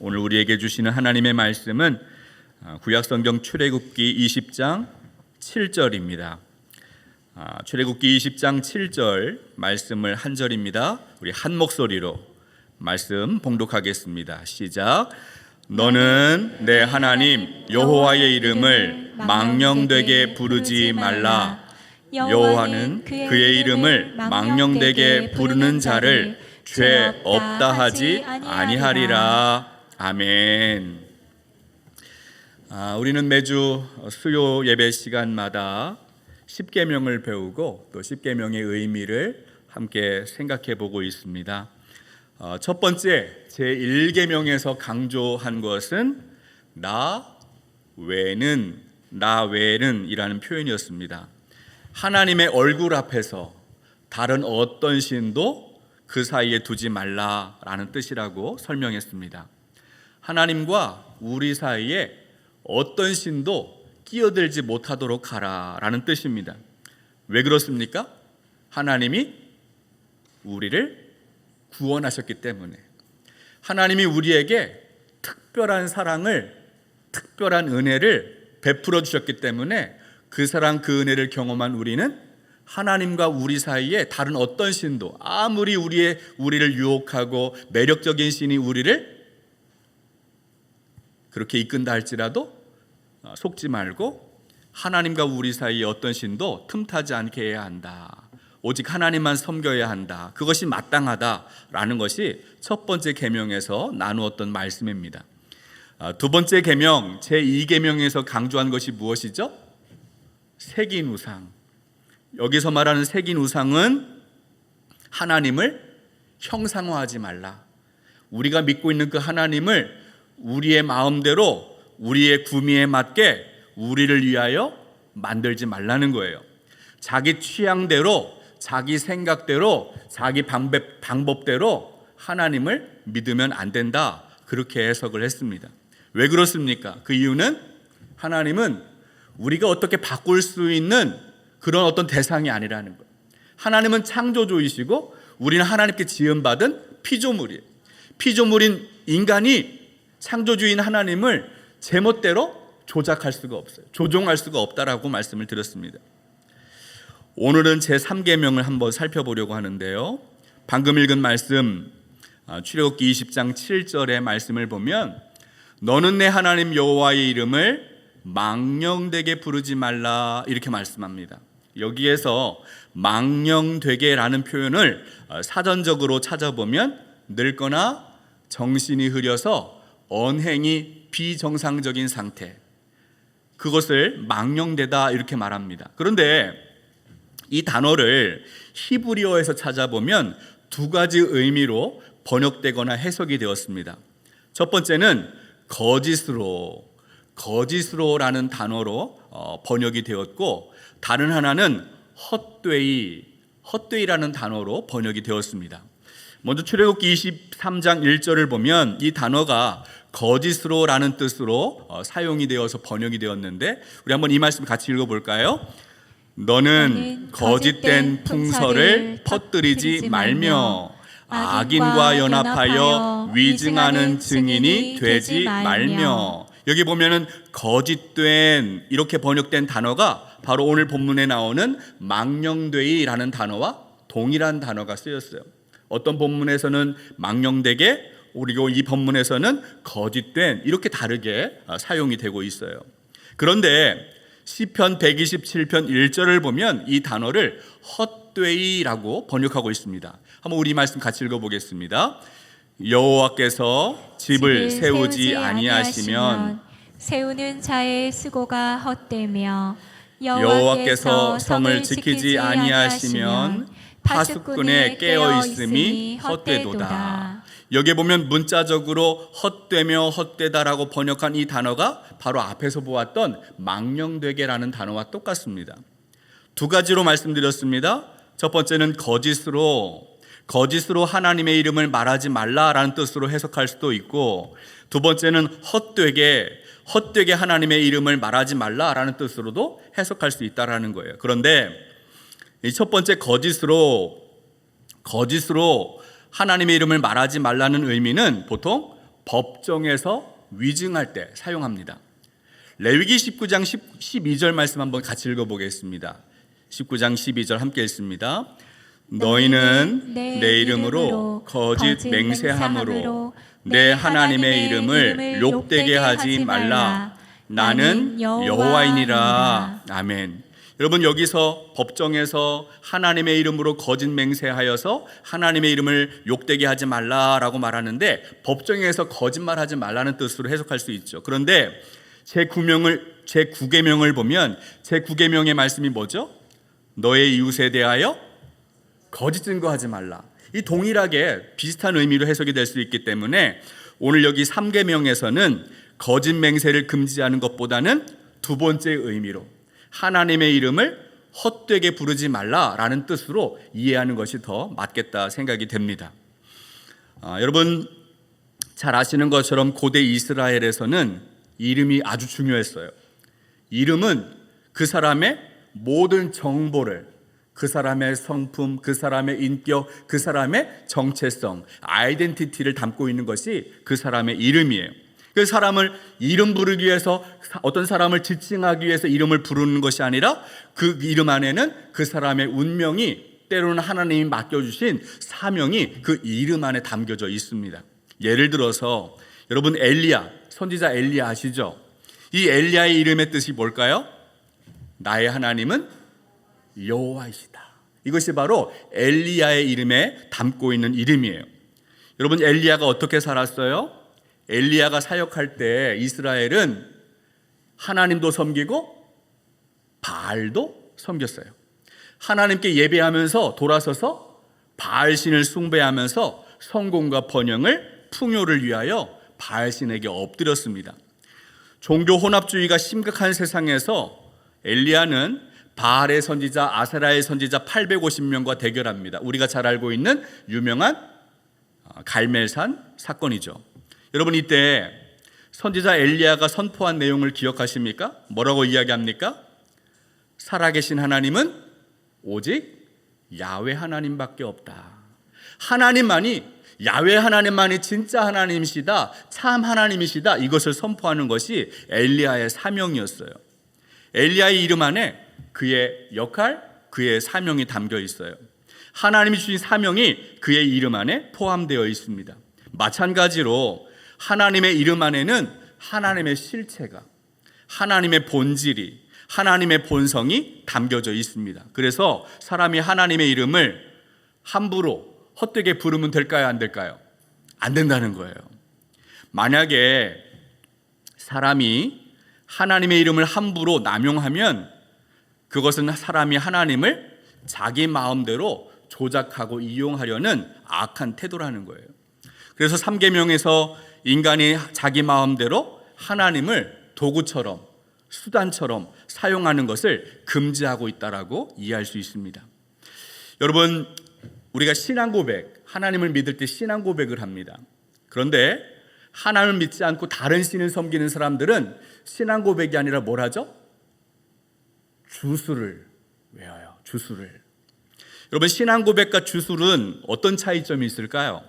오늘 우리에게 주시는 하나님의 말씀은 구약성경 출애굽기 20장 7절입니다. 출애굽기 20장 7절 말씀을 한 절입니다. 우리 한 목소리로 말씀 봉독하겠습니다. 시작. 너는 내 하나님 여호와의 이름을 망령되게 부르지 말라. 여호와는 그의 이름을 망령되게 부르는 자를 죄 없다 하지 아니하리라. 아멘. 우리는 매주 수요 예배 시간마다 십계명을 배우고 또 십계명의 의미를 함께 생각해 보고 있습니다. 첫 번째 제1계명에서 강조한 것은 나 외는 이라는 표현이었습니다. 하나님의 얼굴 앞에서 다른 어떤 신도 그 사이에 두지 말라라는 뜻이라고 설명했습니다. 하나님과 우리 사이에 어떤 신도 끼어들지 못하도록 하라라는 뜻입니다. 왜 그렇습니까? 하나님이 우리를 구원하셨기 때문에, 하나님이 우리에게 특별한 사랑을, 특별한 은혜를 베풀어 주셨기 때문에 그 사랑, 그 은혜를 경험한 우리는 하나님과 우리 사이에 다른 어떤 신도, 아무리 우리를 유혹하고 매력적인 신이 우리를 그렇게 이끈다 할지라도 속지 말고 하나님과 우리 사이에 어떤 신도 틈타지 않게 해야 한다. 오직 하나님만 섬겨야 한다. 그것이 마땅하다라는 것이 첫 번째 계명에서 나누었던 말씀입니다. 두 번째 계명, 제2계명에서 강조한 것이 무엇이죠? 새긴 우상. 여기서 말하는 새긴 우상은 하나님을 형상화하지 말라. 우리가 믿고 있는 그 하나님을 우리의 마음대로, 우리의 구미에 맞게 우리를 위하여 만들지 말라는 거예요. 자기 취향대로, 자기 생각대로, 자기 방법대로 하나님을 믿으면 안 된다. 그렇게 해석을 했습니다. 왜 그렇습니까? 그 이유는 하나님은 우리가 어떻게 바꿀 수 있는 그런 어떤 대상이 아니라는 거예요. 하나님은 창조주이시고 우리는 하나님께 지음받은 피조물이에요. 피조물인 인간이 창조주인 하나님을 제멋대로 조작할 수가 없어요. 조종할 수가 없다라고 말씀을 드렸습니다. 오늘은 제3계명을 한번 살펴보려고 하는데요. 방금 읽은 말씀, 출애굽기 20장 7절의 말씀을 보면 너는 내 하나님 여호와의 이름을 망령되게 부르지 말라 이렇게 말씀합니다. 여기에서 망령되게라는 표현을 사전적으로 찾아보면 늙거나 정신이 흐려서 언행이 비정상적인 상태, 그것을 망령되다 이렇게 말합니다. 그런데 이 단어를 히브리어에서 찾아보면 두 가지 의미로 번역되거나 해석이 되었습니다. 첫 번째는 거짓으로라는 단어로 번역이 되었고, 다른 하나는 헛되이라는 단어로 번역이 되었습니다. 먼저 출애굽기 23장 1절을 보면 이 단어가 거짓으로라는 뜻으로 사용이 되어서 번역이 되었는데, 우리 한번 이 말씀 같이 읽어볼까요? 너는 거짓된 풍설을 퍼뜨리지 말며 악인과 연합하여 위증하는 증인이 되지 말며. 여기 보면은 거짓된 이렇게 번역된 단어가 바로 오늘 본문에 나오는 망령되이라는 단어와 동일한 단어가 쓰였어요. 어떤 본문에서는 망령되게, 그리고 이 본문에서는 거짓된, 이렇게 다르게 사용이 되고 있어요. 그런데 시편 127편 1절을 보면 이 단어를 헛되이라고 번역하고 있습니다. 한번 우리 말씀 같이 읽어보겠습니다. 여호와께서 집을 세우지 아니하시면 세우는 자의 수고가 헛되며 여호와께서 성을 지키지 아니하시면 파수꾼에 깨어 있음이 헛되도다. 여기 보면 문자적으로 헛되며 헛되다라고 번역한 이 단어가 바로 앞에서 보았던 망령되게라는 단어와 똑같습니다. 두 가지로 말씀드렸습니다. 첫 번째는 거짓으로 하나님의 이름을 말하지 말라라는 뜻으로 해석할 수도 있고, 두 번째는 헛되게 하나님의 이름을 말하지 말라라는 뜻으로도 해석할 수 있다라는 거예요. 그런데 이 첫 번째 거짓으로 하나님의 이름을 말하지 말라는 의미는 보통 법정에서 위증할 때 사용합니다. 레위기 19장 12절 말씀 한번 같이 읽어보겠습니다. 19장 12절 함께 읽습니다. 너희는 내 이름으로 거짓 맹세함으로 내 하나님의 이름을 욕되게 하지 말라. 나는 여호와이니라. 아멘. 여러분, 여기서 법정에서 하나님의 이름으로 거짓 맹세하여서 하나님의 이름을 욕되게 하지 말라라고 말하는데, 법정에서 거짓말하지 말라는 뜻으로 해석할 수 있죠. 그런데 제9계명을 보면 제9계명의 말씀이 뭐죠? 너의 이웃에 대하여 거짓 증거하지 말라. 이 동일하게 비슷한 의미로 해석이 될 수 있기 때문에 오늘 여기 3계명에서는 거짓 맹세를 금지하는 것보다는 두 번째 의미로 하나님의 이름을 헛되게 부르지 말라라는 뜻으로 이해하는 것이 더 맞겠다 생각이 됩니다. 여러분 잘 아시는 것처럼 고대 이스라엘에서는 이름이 아주 중요했어요. 이름은 그 사람의 모든 정보를, 그 사람의 성품, 그 사람의 인격, 그 사람의 정체성, 아이덴티티를 담고 있는 것이 그 사람의 이름이에요. 그 사람을 이름 부르기 위해서, 어떤 사람을 지칭하기 위해서 이름을 부르는 것이 아니라 그 이름 안에는 그 사람의 운명이, 때로는 하나님이 맡겨주신 사명이 그 이름 안에 담겨져 있습니다. 예를 들어서 여러분 엘리야, 선지자 엘리야 아시죠? 이 엘리야의 이름의 뜻이 뭘까요? 나의 하나님은 여호와이시다. 이것이 바로 엘리야의 이름에 담고 있는 이름이에요. 여러분 엘리야가 어떻게 살았어요? 엘리야가 사역할 때 이스라엘은 하나님도 섬기고 바알도 섬겼어요. 하나님께 예배하면서 돌아서서 바알신을 숭배하면서 성공과 번영을, 풍요를 위하여 바알신에게 엎드렸습니다. 종교 혼합주의가 심각한 세상에서 엘리야는 바알의 선지자, 아세라의 선지자 850명과 대결합니다. 우리가 잘 알고 있는 유명한 갈멜산 사건이죠. 여러분 이때 선지자 엘리야가 선포한 내용을 기억하십니까? 뭐라고 이야기합니까? 살아계신 하나님은 오직 야훼 하나님밖에 없다. 하나님만이, 야훼 하나님만이 진짜 하나님이시다, 참 하나님이시다, 이것을 선포하는 것이 엘리야의 사명이었어요. 엘리야의 이름 안에 그의 역할, 그의 사명이 담겨 있어요. 하나님이 주신 사명이 그의 이름 안에 포함되어 있습니다. 마찬가지로 하나님의 이름 안에는 하나님의 실체가, 하나님의 본질이, 하나님의 본성이 담겨져 있습니다. 그래서 사람이 하나님의 이름을 함부로 헛되게 부르면 될까요? 안 될까요? 안 된다는 거예요. 만약에 사람이 하나님의 이름을 함부로 남용하면 그것은 사람이 하나님을 자기 마음대로 조작하고 이용하려는 악한 태도라는 거예요. 그래서 3계명에서 인간이 자기 마음대로 하나님을 도구처럼, 수단처럼 사용하는 것을 금지하고 있다라고 이해할 수 있습니다. 여러분, 우리가 신앙 고백, 하나님을 믿을 때 신앙 고백을 합니다. 그런데 하나님을 믿지 않고 다른 신을 섬기는 사람들은 신앙 고백이 아니라 뭘 하죠? 주술을 외워요. 주술을. 여러분, 신앙 고백과 주술은 어떤 차이점이 있을까요?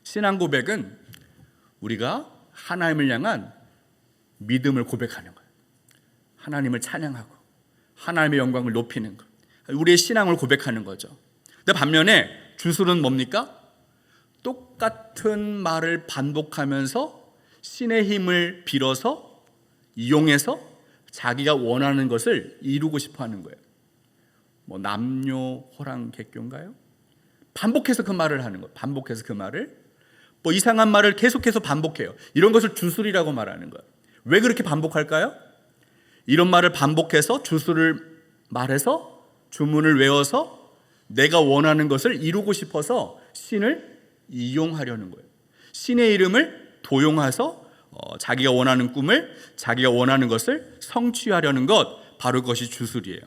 신앙 고백은 우리가 하나님을 향한 믿음을 고백하는 거예요. 하나님을 찬양하고 하나님의 영광을 높이는 것, 우리의 신앙을 고백하는 거죠. 근데 반면에 주술은 뭡니까? 똑같은 말을 반복하면서 신의 힘을 빌어서, 이용해서 자기가 원하는 것을 이루고 싶어 하는 거예요. 뭐 남녀호랑객교인가요? 반복해서 그 말을 하는 거예요. 반복해서 그 말을, 뭐 이상한 말을 계속해서 반복해요. 이런 것을 주술이라고 말하는 거예요. 왜 그렇게 반복할까요? 이런 말을 반복해서 주술을 말해서 주문을 외워서 내가 원하는 것을 이루고 싶어서 신을 이용하려는 거예요. 신의 이름을 도용해서 자기가 원하는 꿈을, 자기가 원하는 것을 성취하려는 것, 바로 그것이 주술이에요.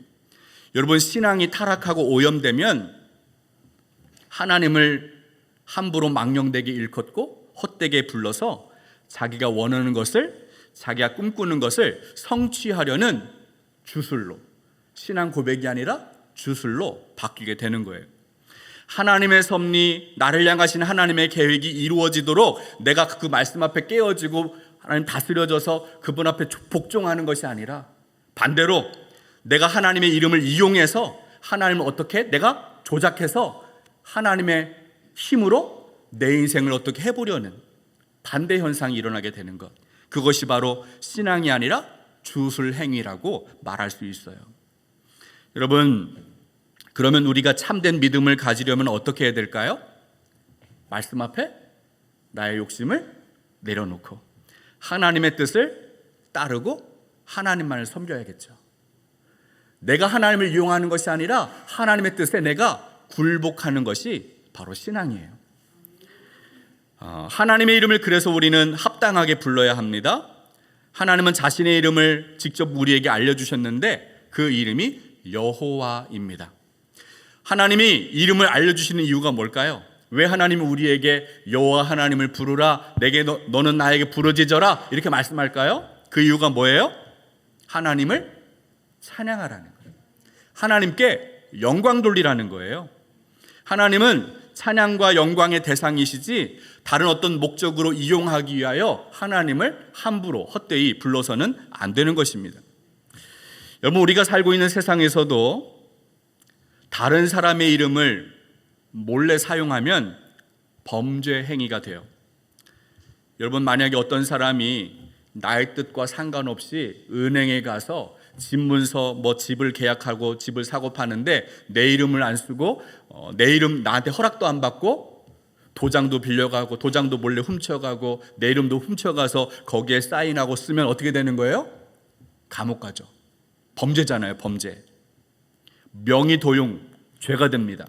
여러분, 신앙이 타락하고 오염되면 하나님을 함부로 망령되게 일컫고 헛되게 불러서 자기가 원하는 것을, 자기가 꿈꾸는 것을 성취하려는 주술로, 신앙 고백이 아니라 주술로 바뀌게 되는 거예요. 하나님의 섭리, 나를 향하신 하나님의 계획이 이루어지도록 내가 그 말씀 앞에 깨어지고 하나님 다스려져서 그분 앞에 복종하는 것이 아니라 반대로 내가 하나님의 이름을 이용해서 하나님을 어떻게 내가 조작해서 하나님의 힘으로 내 인생을 어떻게 해보려는 반대 현상이 일어나게 되는 것, 그것이 바로 신앙이 아니라 주술 행위라고 말할 수 있어요. 여러분, 그러면 우리가 참된 믿음을 가지려면 어떻게 해야 될까요? 말씀 앞에 나의 욕심을 내려놓고 하나님의 뜻을 따르고 하나님만을 섬겨야겠죠. 내가 하나님을 이용하는 것이 아니라 하나님의 뜻에 내가 굴복하는 것이 바로 신앙이에요. 하나님의 이름을 그래서 우리는 합당하게 불러야 합니다. 하나님은 자신의 이름을 직접 우리에게 알려주셨는데 그 이름이 여호와입니다. 하나님이 이름을 알려주시는 이유가 뭘까요? 왜 하나님이 우리에게 여호와 하나님을 부르라, 너는 나에게 부르짖어라 이렇게 말씀할까요? 그 이유가 뭐예요? 하나님을 찬양하라는 거예요. 하나님께 영광 돌리라는 거예요. 하나님은 찬양과 영광의 대상이시지 다른 어떤 목적으로 이용하기 위하여 하나님을 함부로 헛되이 불러서는 안 되는 것입니다. 여러분, 우리가 살고 있는 세상에서도 다른 사람의 이름을 몰래 사용하면 범죄 행위가 돼요. 여러분, 만약에 어떤 사람이 나의 뜻과 상관없이 은행에 가서 집문서 집을 계약하고 집을 사고 파는데 내 이름을 안 쓰고 내 이름 나한테 허락도 안 받고 도장도 빌려가고 도장도 몰래 훔쳐가고 내 이름도 훔쳐가서 거기에 사인하고 쓰면 어떻게 되는 거예요? 감옥 가죠. 범죄잖아요, 범죄. 명의 도용, 죄가 됩니다.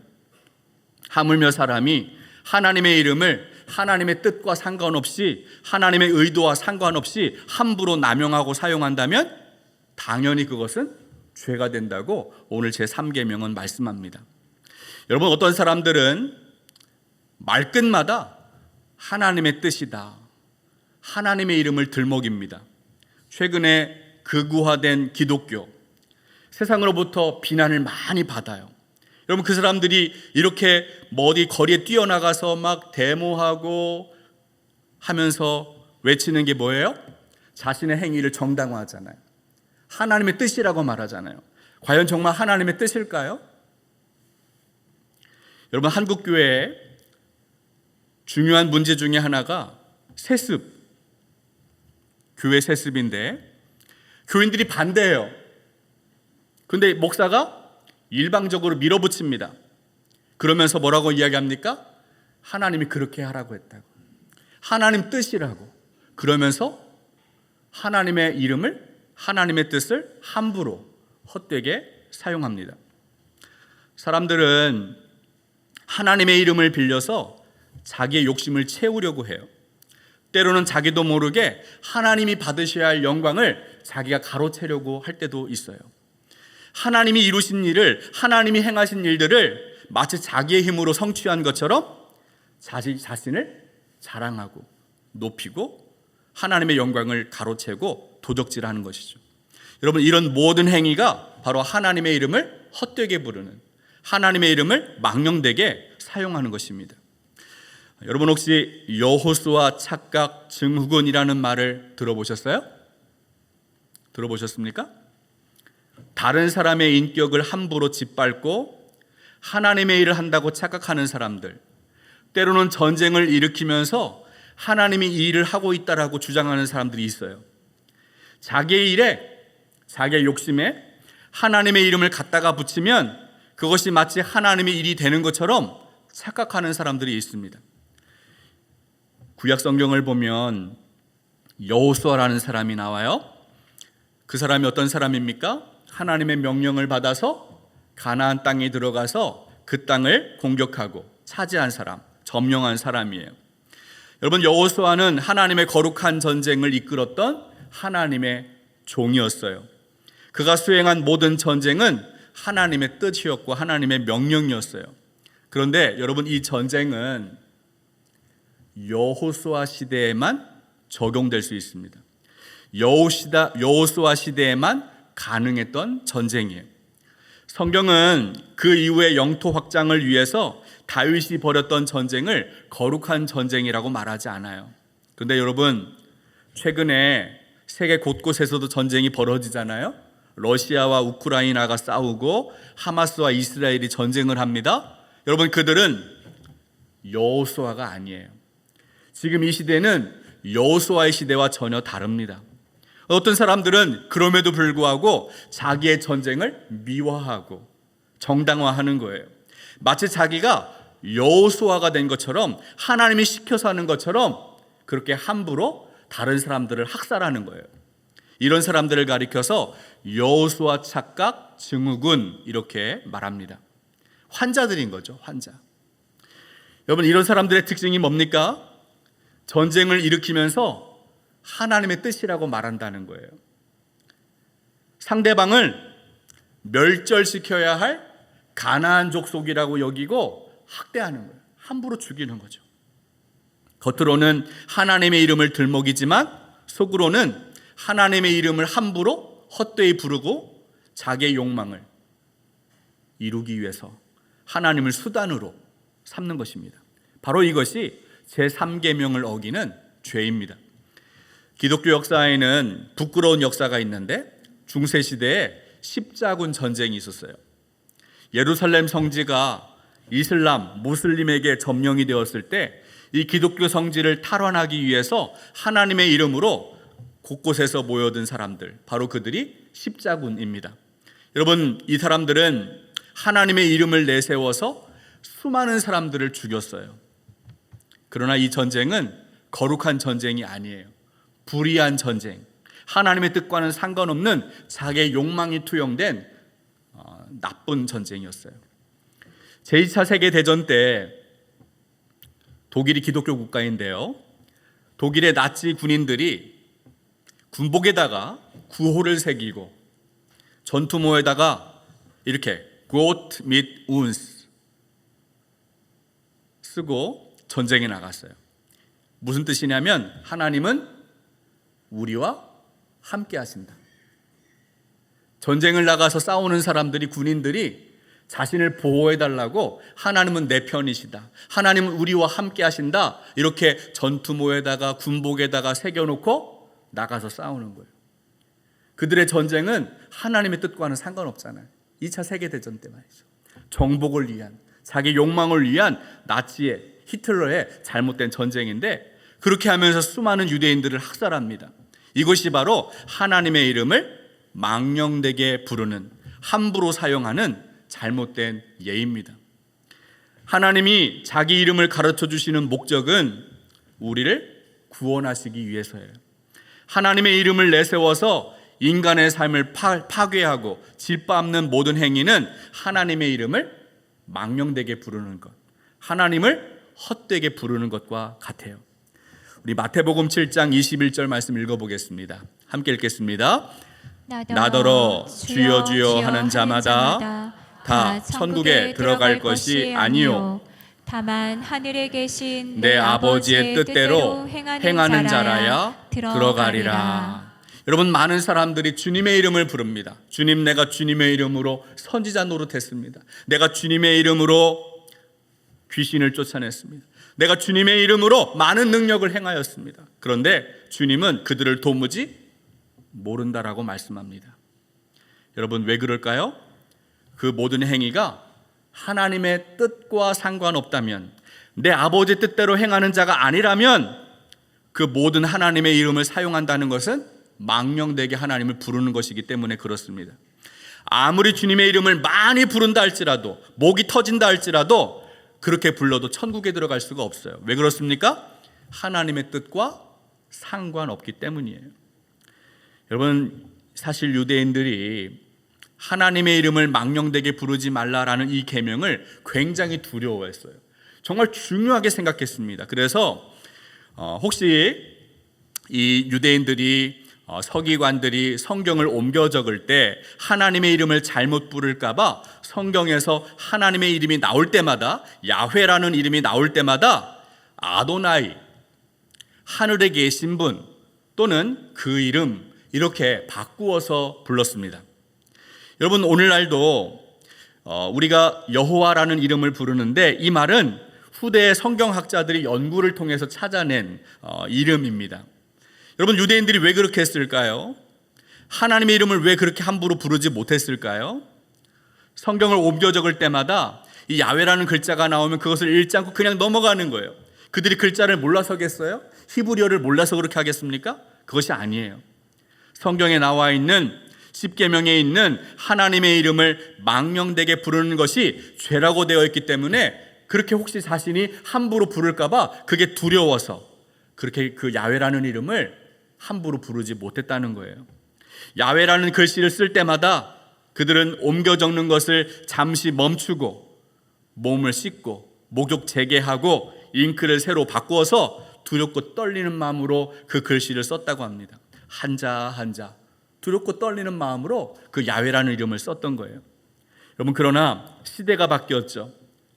하물며 사람이 하나님의 이름을 하나님의 뜻과 상관없이 하나님의 의도와 상관없이 함부로 남용하고 사용한다면 당연히 그것은 죄가 된다고 오늘 제3계명은 말씀합니다. 여러분, 어떤 사람들은 말끝마다 하나님의 뜻이다, 하나님의 이름을 들먹입니다. 최근에 극우화된 기독교, 세상으로부터 비난을 많이 받아요. 여러분, 그 사람들이 이렇게 어디 거리에 뛰어나가서 막 데모하고 하면서 외치는 게 뭐예요? 자신의 행위를 정당화하잖아요. 하나님의 뜻이라고 말하잖아요. 과연 정말 하나님의 뜻일까요? 여러분, 한국 교회의 중요한 문제 중에 하나가 세습, 교회 세습인데 교인들이 반대해요. 그런데 목사가 일방적으로 밀어붙입니다. 그러면서 뭐라고 이야기합니까? 하나님이 그렇게 하라고 했다고, 하나님 뜻이라고. 그러면서 하나님의 이름을, 하나님의 뜻을 함부로 헛되게 사용합니다. 사람들은 하나님의 이름을 빌려서 자기의 욕심을 채우려고 해요. 때로는 자기도 모르게 하나님이 받으셔야 할 영광을 자기가 가로채려고 할 때도 있어요. 하나님이 이루신 일을, 하나님이 행하신 일들을 마치 자기의 힘으로 성취한 것처럼 자신을 자랑하고 높이고 하나님의 영광을 가로채고 도적질하는 것이죠. 여러분, 이런 모든 행위가 바로 하나님의 이름을 헛되게 부르는, 하나님의 이름을 망령되게 사용하는 것입니다. 여러분, 혹시 여호수아 착각 증후군이라는 말을 들어보셨어요? 들어보셨습니까? 다른 사람의 인격을 함부로 짓밟고 하나님의 일을 한다고 착각하는 사람들, 때로는 전쟁을 일으키면서 하나님이 이 일을 하고 있다라고 주장하는 사람들이 있어요. 자기의 일에, 자기의 욕심에 하나님의 이름을 갖다가 붙이면 그것이 마치 하나님의 일이 되는 것처럼 착각하는 사람들이 있습니다. 구약 성경을 보면 여호수아라는 사람이 나와요. 그 사람이 어떤 사람입니까? 하나님의 명령을 받아서 가나안 땅에 들어가서 그 땅을 공격하고 차지한 사람, 점령한 사람이에요. 여러분, 여호수아는 하나님의 거룩한 전쟁을 이끌었던 하나님의 종이었어요. 그가 수행한 모든 전쟁은 하나님의 뜻이었고 하나님의 명령이었어요. 그런데 여러분, 이 전쟁은 여호수아 시대에만 적용될 수 있습니다. 여호수아 시대에만 가능했던 전쟁이에요. 성경은 그 이후의 영토 확장을 위해서 다윗이 벌였던 전쟁을 거룩한 전쟁이라고 말하지 않아요. 그런데 여러분, 최근에 세계 곳곳에서도 전쟁이 벌어지잖아요. 러시아와 우크라이나가 싸우고 하마스와 이스라엘이 전쟁을 합니다. 여러분, 그들은 여호수아가 아니에요. 지금 이 시대는 여호수아의 시대와 전혀 다릅니다. 어떤 사람들은 그럼에도 불구하고 자기의 전쟁을 미화하고 정당화하는 거예요. 마치 자기가 여호수아가 된 것처럼, 하나님이 시켜서 하는 것처럼 그렇게 함부로 다른 사람들을 학살하는 거예요. 이런 사람들을 가리켜서 여호수아 착각 증후군 이렇게 말합니다. 환자들인 거죠, 환자. 여러분, 이런 사람들의 특징이 뭡니까? 전쟁을 일으키면서 하나님의 뜻이라고 말한다는 거예요. 상대방을 멸절시켜야 할 가나안 족속이라고 여기고 학대하는 거예요. 함부로 죽이는 거죠. 겉으로는 하나님의 이름을 들먹이지만 속으로는 하나님의 이름을 함부로 헛되이 부르고 자기의 욕망을 이루기 위해서 하나님을 수단으로 삼는 것입니다. 바로 이것이 제3계명을 어기는 죄입니다. 기독교 역사에는 부끄러운 역사가 있는데, 중세시대에 십자군 전쟁이 있었어요. 예루살렘 성지가 이슬람, 무슬림에게 점령이 되었을 때 이 기독교 성지를 탈환하기 위해서 하나님의 이름으로 곳곳에서 모여든 사람들, 바로 그들이 십자군입니다. 여러분, 이 사람들은 하나님의 이름을 내세워서 수많은 사람들을 죽였어요. 그러나 이 전쟁은 거룩한 전쟁이 아니에요. 불의한 전쟁, 하나님의 뜻과는 상관없는 자기의 욕망이 투영된 나쁜 전쟁이었어요. 제2차 세계대전 때 독일이 기독교 국가인데요, 독일의 나치 군인들이 군복에다가 구호를 새기고 전투모에다가 이렇게 Gott mit uns 쓰고 전쟁에 나갔어요. 무슨 뜻이냐면 하나님은 우리와 함께 하신다. 전쟁을 나가서 싸우는 사람들이, 군인들이 자신을 보호해달라고 하나님은 내 편이시다, 하나님은 우리와 함께 하신다, 이렇게 전투모에다가 군복에다가 새겨놓고 나가서 싸우는 거예요. 그들의 전쟁은 하나님의 뜻과는 상관없잖아요. 2차 세계대전 때 말이죠. 정복을 위한, 자기 욕망을 위한 나치의, 히틀러의 잘못된 전쟁인데, 그렇게 하면서 수많은 유대인들을 학살합니다. 이것이 바로 하나님의 이름을 망령되게 부르는, 함부로 사용하는 잘못된 예입니다. 하나님이 자기 이름을 가르쳐 주시는 목적은 우리를 구원하시기 위해서예요. 하나님의 이름을 내세워서 인간의 삶을 파괴하고 짓밟는 모든 행위는 하나님의 이름을 망령되게 부르는 것, 하나님을 헛되게 부르는 것과 같아요. 우리 마태복음 7장 21절 말씀 읽어보겠습니다. 함께 읽겠습니다. 나더러 주여 주여 하는 자마다 다 천국에 들어갈 것이 아니요 다만 하늘에 계신 내 아버지의 뜻대로 행하는 자라야 들어가리라. 여러분, 많은 사람들이 주님의 이름을 부릅니다. 주님, 내가 주님의 이름으로 선지자 노릇했습니다. 내가 주님의 이름으로 귀신을 쫓아냈습니다. 내가 주님의 이름으로 많은 능력을 행하였습니다. 그런데 주님은 그들을 도무지 모른다라고 말씀합니다. 여러분, 왜 그럴까요? 그 모든 행위가 하나님의 뜻과 상관없다면, 내 아버지 뜻대로 행하는 자가 아니라면 그 모든 하나님의 이름을 사용한다는 것은 망령되게 하나님을 부르는 것이기 때문에 그렇습니다. 아무리 주님의 이름을 많이 부른다 할지라도, 목이 터진다 할지라도 그렇게 불러도 천국에 들어갈 수가 없어요. 왜 그렇습니까? 하나님의 뜻과 상관없기 때문이에요. 여러분, 사실 유대인들이 하나님의 이름을 망령되게 부르지 말라라는 이 계명을 굉장히 두려워했어요. 정말 중요하게 생각했습니다. 그래서 혹시 이 유대인들이, 서기관들이 성경을 옮겨 적을 때 하나님의 이름을 잘못 부를까 봐 성경에서 하나님의 이름이 나올 때마다, 야훼라는 이름이 나올 때마다 아도나이, 하늘에 계신 분, 또는 그 이름, 이렇게 바꾸어서 불렀습니다. 여러분, 오늘날도 우리가 여호와라는 이름을 부르는데 이 말은 후대 성경학자들이 연구를 통해서 찾아낸 이름입니다. 여러분, 유대인들이 왜 그렇게 했을까요? 하나님의 이름을 왜 그렇게 함부로 부르지 못했을까요? 성경을 옮겨 적을 때마다 이 야훼라는 글자가 나오면 그것을 읽지 않고 그냥 넘어가는 거예요. 그들이 글자를 몰라서겠어요? 히브리어를 몰라서 그렇게 하겠습니까? 그것이 아니에요. 성경에 나와 있는 십계명에 있는 하나님의 이름을 망령되게 부르는 것이 죄라고 되어 있기 때문에 그렇게 혹시 자신이 함부로 부를까 봐 그게 두려워서 그렇게 그 야훼라는 이름을 함부로 부르지 못했다는 거예요. 야훼라는 글씨를 쓸 때마다 그들은 옮겨 적는 것을 잠시 멈추고 몸을 씻고 목욕 재개하고 잉크를 새로 바꾸어서 두렵고 떨리는 마음으로 그 글씨를 썼다고 합니다. 한자 한자 두렵고 떨리는 마음으로 그 야훼라는 이름을 썼던 거예요. 여러분, 그러나 시대가 바뀌었죠.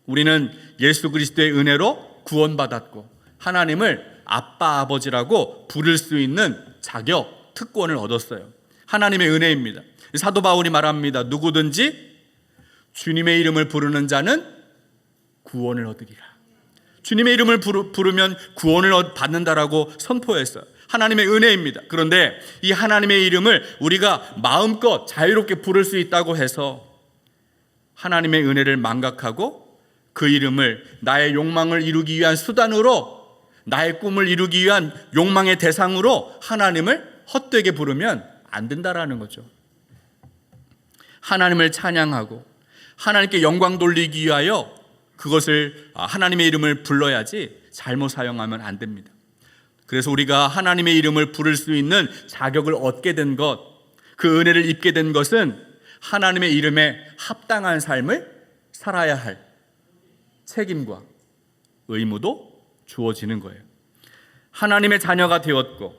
우리는 예수 그리스도의 은혜로 구원받았고 하나님을 아빠 아버지라고 부를 수 있는 자격, 특권을 얻었어요. 하나님의 은혜입니다. 사도 바울이 말합니다. 누구든지 주님의 이름을 부르는 자는 구원을 얻으리라. 주님의 이름을 부르면 구원을 받는다라고 선포했어요. 하나님의 은혜입니다. 그런데 이 하나님의 이름을 우리가 마음껏 자유롭게 부를 수 있다고 해서 하나님의 은혜를 망각하고 그 이름을 나의 욕망을 이루기 위한 수단으로, 나의 꿈을 이루기 위한 욕망의 대상으로 하나님을 헛되게 부르면 안 된다라는 거죠. 하나님을 찬양하고 하나님께 영광 돌리기 위하여 그것을 하나님의 이름을 불러야지 잘못 사용하면 안 됩니다. 그래서 우리가 하나님의 이름을 부를 수 있는 자격을 얻게 된 것, 그 은혜를 입게 된 것은 하나님의 이름에 합당한 삶을 살아야 할 책임과 의무도 주어지는 거예요. 하나님의 자녀가 되었고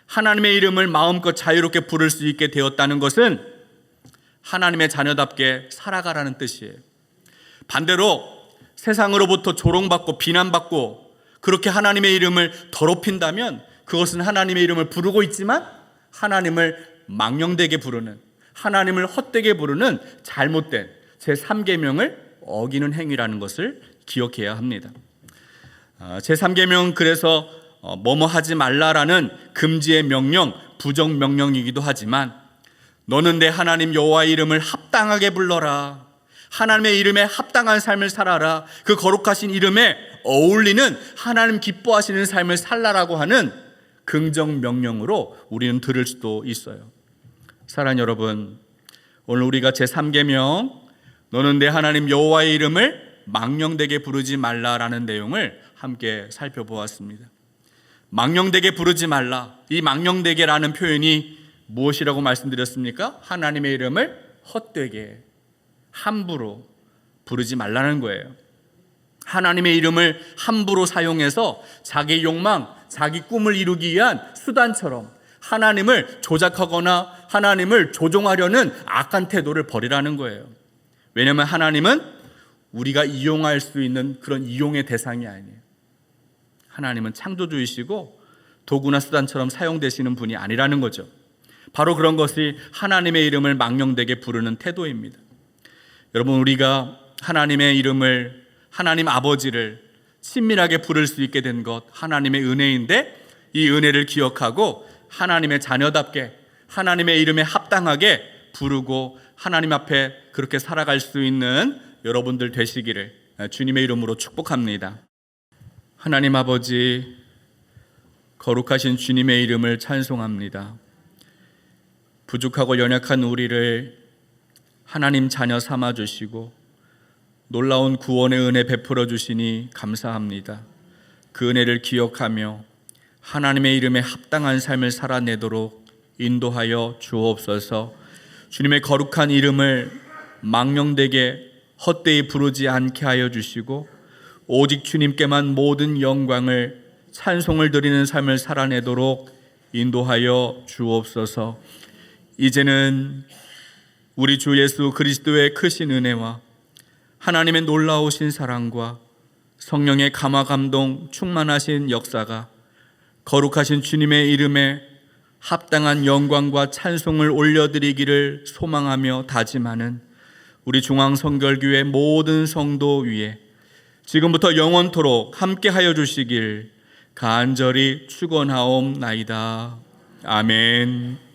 하나님의 이름을 마음껏 자유롭게 부를 수 있게 되었다는 것은 하나님의 자녀답게 살아가라는 뜻이에요. 반대로 세상으로부터 조롱받고 비난받고 그렇게 하나님의 이름을 더럽힌다면 그것은 하나님의 이름을 부르고 있지만 하나님을 망령되게 부르는, 하나님을 헛되게 부르는 잘못된 제3계명을 어기는 행위라는 것을 기억해야 합니다. 제3계명은 그래서 뭐뭐 하지 말라라는 금지의 명령, 부정 명령이기도 하지만 너는 내 하나님 여호와의 이름을 합당하게 불러라. 하나님의 이름에 합당한 삶을 살아라. 그 거룩하신 이름에 어울리는 하나님 기뻐하시는 삶을 살라라고 하는 긍정 명령으로 우리는 들을 수도 있어요. 사랑하는 여러분, 오늘 우리가 제3계명 너는 내 하나님 여호와의 이름을 망령되게 부르지 말라라는 내용을 함께 살펴보았습니다. 망령되게 부르지 말라. 이 망령되게라는 표현이 무엇이라고 말씀드렸습니까? 하나님의 이름을 헛되게, 함부로 부르지 말라는 거예요. 하나님의 이름을 함부로 사용해서 자기 욕망, 자기 꿈을 이루기 위한 수단처럼 하나님을 조작하거나 하나님을 조종하려는 악한 태도를 버리라는 거예요. 왜냐하면 하나님은 우리가 이용할 수 있는 그런 이용의 대상이 아니에요. 하나님은 창조주이시고 도구나 수단처럼 사용되시는 분이 아니라는 거죠. 바로 그런 것이 하나님의 이름을 망령되게 부르는 태도입니다. 여러분, 우리가 하나님의 이름을, 하나님 아버지를 친밀하게 부를 수 있게 된 것 하나님의 은혜인데 이 은혜를 기억하고 하나님의 자녀답게 하나님의 이름에 합당하게 부르고 하나님 앞에 그렇게 살아갈 수 있는 여러분들 되시기를 주님의 이름으로 축복합니다. 하나님 아버지, 거룩하신 주님의 이름을 찬송합니다. 부족하고 연약한 우리를 하나님 자녀 삼아 주시고 놀라운 구원의 은혜 베풀어 주시니 감사합니다. 그 은혜를 기억하며 하나님의 이름에 합당한 삶을 살아내도록 인도하여 주옵소서. 주님의 거룩한 이름을 망령되게 헛되이 부르지 않게 하여 주시고 오직 주님께만 모든 영광을 찬송을 드리는 삶을 살아내도록 인도하여 주옵소서. 이제는 우리 주 예수 그리스도의 크신 은혜와 하나님의 놀라우신 사랑과 성령의 감화 감동 충만하신 역사가 거룩하신 주님의 이름에 합당한 영광과 찬송을 올려드리기를 소망하며 다짐하는 우리 중앙성결교회 모든 성도 위에 지금부터 영원토록 함께하여 주시길 간절히 축원하옵나이다. 아멘.